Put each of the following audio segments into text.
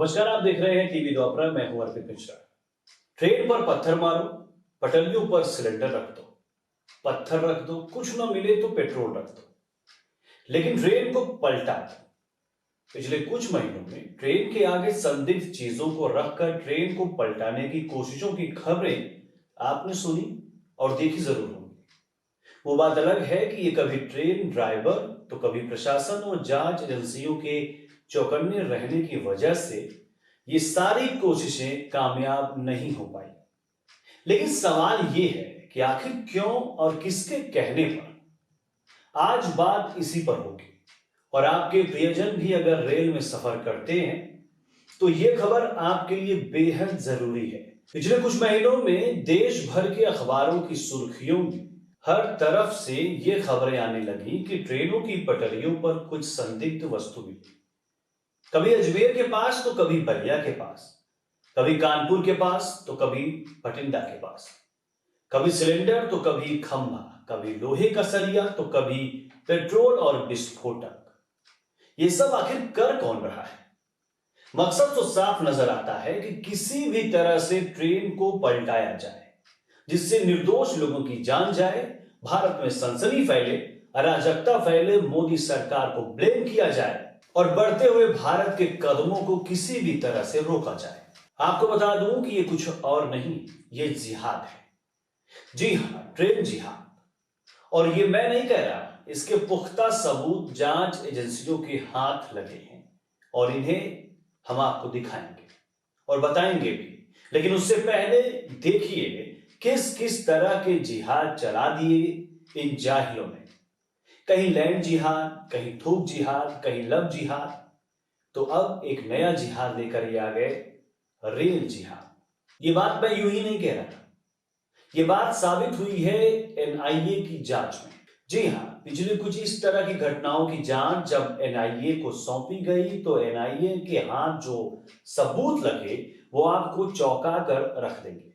नमस्कार, आप देख रहे हैं टीवी द्वापरा। मैं हूं अर्पित मिश्रा। ट्रेन पर पत्थर मारो, पटरियों पर सिलेंडर रख दो, पत्थर रख दो, कुछ ना मिले तो पेट्रोल रख दो, लेकिन ट्रेन को पलटा दो। पिछले कुछ महीनों में ट्रेन के आगे संदिग्ध चीजों को रखकर ट्रेन को पलटाने की कोशिशों की खबरें आपने सुनी और देखी जरूर होंगी। वो बात अलग है कि ये कभी ट्रेन ड्राइवर तो कभी प्रशासन और जांच एजेंसियों के चौकन्ने रहने की वजह से ये सारी कोशिशें कामयाब नहीं हो पाई। लेकिन सवाल ये है कि आखिर क्यों और किसके कहने पर। आज बात इसी पर होगी। और आपके प्रियजन भी अगर रेल में सफर करते हैं तो ये खबर आपके लिए बेहद जरूरी है। पिछले कुछ महीनों में देश भर के अखबारों की सुर्खियों में हर तरफ से ये खबरें आने लगी कि ट्रेनों की पटरियों पर कुछ संदिग्ध वस्तु मिली। कभी अजमेर के पास तो कभी बलिया के पास, कभी कानपुर के पास तो कभी भटिंडा के पास, कभी सिलेंडर तो कभी खंभा, कभी लोहे का सरिया तो कभी पेट्रोल और विस्फोटक। ये सब आखिर कर कौन रहा है? मकसद तो साफ नजर आता है कि किसी भी तरह से ट्रेन को पलटाया जाए, जिससे निर्दोष लोगों की जान जाए, भारत में सनसनी फैले, अराजकता फैले, मोदी सरकार को ब्लेम किया जाए और बढ़ते हुए भारत के कदमों को किसी भी तरह से रोका जाए। आपको बता दूं कि ये कुछ और नहीं, ये जिहाद है। जी हां, ट्रेन जिहाद। और ये मैं नहीं कह रहा, इसके पुख्ता सबूत जांच एजेंसियों के हाथ लगे हैं और इन्हें हम आपको दिखाएंगे और बताएंगे भी। लेकिन उससे पहले देखिए किस किस तरह के जिहाद चला दिए इन जाहिलों ने। कहीं लैंड जिहाद, कहीं थूक जिहाद, कहीं लव जिहाद, तो अब एक नया जिहाद लेकर ये आ गए, रेल जिहाद। ये बात मैं यूं ही नहीं कह रहा, ये बात साबित हुई है एनआईए की जांच में। जी हां, पिछली कुछ इस तरह की घटनाओं की जांच जब एनआईए को सौंपी गई तो एनआईए के हाथ जो सबूत लगे वो आपको चौंका कर रख देंगे।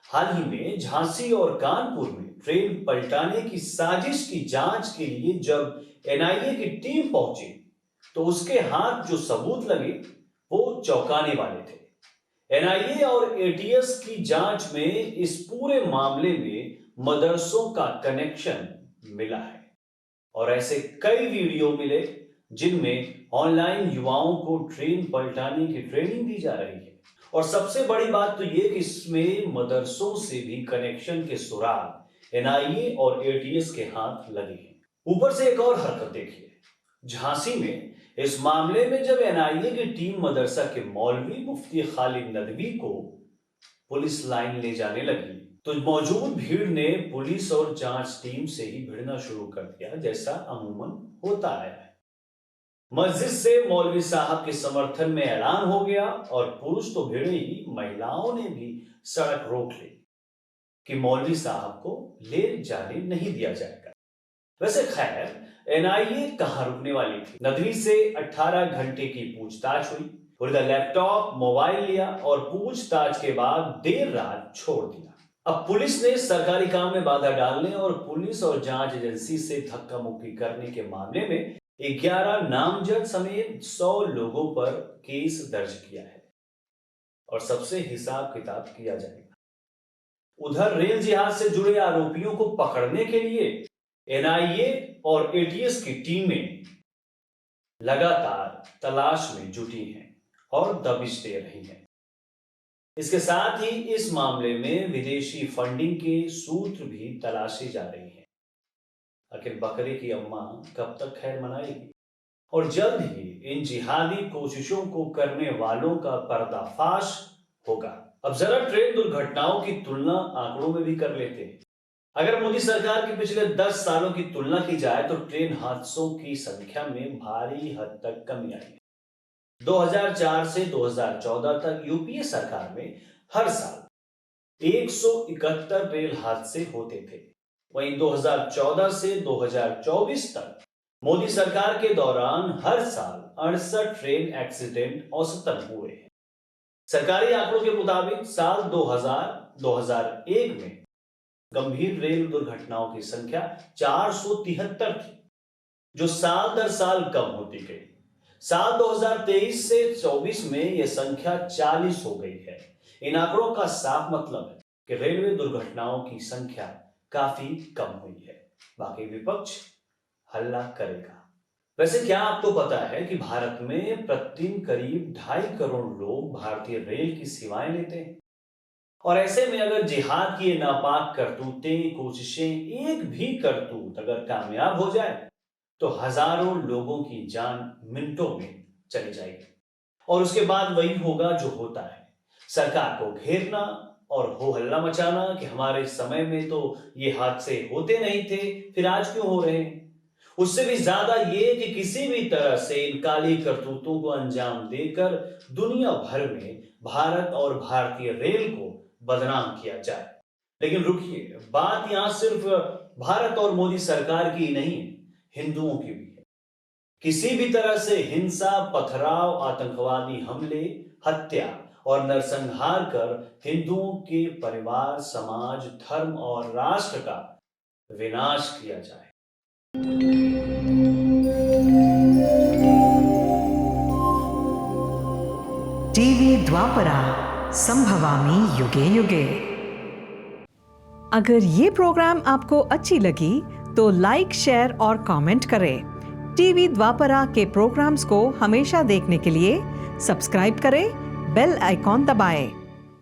हाल ही में झांसी और कानपुर में ट्रेन पलटाने की साजिश की जांच के लिए जब एनआईए की टीम पहुंची तो उसके हाथ जो सबूत लगे वो चौंकाने वाले थे। एनआईए और एटीएस की जांच में इस पूरे मामले में मदरसों का कनेक्शन मिला है और ऐसे कई वीडियो मिले जिनमें ऑनलाइन युवाओं को ट्रेन पलटाने की ट्रेनिंग दी जा रही है। और सबसे बड़ी बात तो ये कि इसमें मदरसों से भी कनेक्शन के सुराग एनआईए और एटीएस के हाथ लगे हैं। ऊपर से एक और हरकत देखिए, झांसी में इस मामले में जब एनआईए की टीम मदरसा के मौलवी मुफ्ती खालिद नदवी को पुलिस लाइन ले जाने लगी तो मौजूद भीड़ ने पुलिस और जांच टीम से ही भिड़ना शुरू कर दिया, जैसा अमूमन होता आया है। मस्जिद से मौलवी साहब के समर्थन में ऐलान हो गया और पुरुष तो भिड़े ही, महिलाओं ने भी सड़क रोक ली कि मौलवी साहब को ले जाने नहीं दिया जाएगा। वैसे खैर, एनआईए कहां रुकने वाली थी। नदवी से 18 घंटे की पूछताछ हुई, उनका लैपटॉप, मोबाइल लिया और पूछताछ के बाद देर रात छोड़ दिया। अब पुलिस ने सरकारी काम में बाधा डालने और पुलिस और जांच एजेंसी से धक्का मुक्की करने के मामले में 11 नामजद समेत 100 लोगों पर केस दर्ज किया है और सबसे हिसाब किताब किया जाएगा। उधर रेल जिहाद से जुड़े आरोपियों को पकड़ने के लिए एनआईए और एटीएस की टीमें लगातार तलाश में जुटी हैं और दबिश दे रही हैं। इसके साथ ही इस मामले में विदेशी फंडिंग के सूत्र भी तलाशे जा रहे हैं। आखिर बकरे की अम्मा कब तक खैर मनाएगी? और जल्द ही इन जिहादी कोशिशों को करने वालों का पर्दाफाश होगा। अब जरा ट्रेन दुर्घटनाओं की तुलना आंकड़ों में भी कर लेते हैं। अगर मोदी सरकार के पिछले 10 सालों की तुलना की जाए तो ट्रेन हादसों की संख्या में भारी हद तक कमी आई है। 2004 से 2014 तक यूपीए सरकार में हर साल 171 रेल हादसे होते थे। वहीं 2014 से 2024 तक मोदी सरकार के दौरान हर साल 68 ट्रेन एक्सीडेंट औसतन हुए हैं। सरकारी आंकड़ों के मुताबिक साल 2000-2001 में गंभीर रेल दुर्घटनाओं की संख्या 473 थी, जो साल दर साल कम होती गई। साल 2023 से 24 में यह संख्या 40 हो गई है। इन आंकड़ों का साफ मतलब है कि रेलवे दुर्घटनाओं की संख्या काफी कम हुई है। बाकी विपक्ष हल्ला करेगा। वैसे क्या आपको पता है कि भारत में प्रतिदिन करीब 2.5 करोड़ लोग भारतीय रेल की सेवाएं लेते हैं? और ऐसे में अगर जिहाद की ये नापाक करतूतें, कोशिशें, एक भी करतूत अगर कामयाब हो जाए तो हजारों लोगों की जान मिनटों में चली जाएगी। और उसके बाद वही होगा जो होता है, सरकार को घेरना और हो हल्ला मचाना कि हमारे समय में तो ये हादसे होते नहीं थे, फिर आज क्यों हो रहे हैं। उससे भी ज्यादा ये कि किसी भी तरह से इन काली करतूतों को अंजाम देकर दुनिया भर में भारत और भारतीय रेल को बदनाम किया जाए। लेकिन रुकिए, बात यहां सिर्फ भारत और मोदी सरकार की नहीं है, हिंदुओं की भी है। किसी भी तरह से हिंसा, पथराव, आतंकवादी हमले, हत्या और नरसंहार कर हिंदुओं के परिवार, समाज, धर्म और राष्ट्र का विनाश किया जाए। टीवी द्वापरा संभवामि युगे युगे। अगर ये प्रोग्राम आपको अच्छी लगी तो लाइक, शेयर और कमेंट करें। टीवी द्वापरा के प्रोग्राम्स को हमेशा देखने के लिए सब्सक्राइब करें, बेल आइकॉन दबाएं।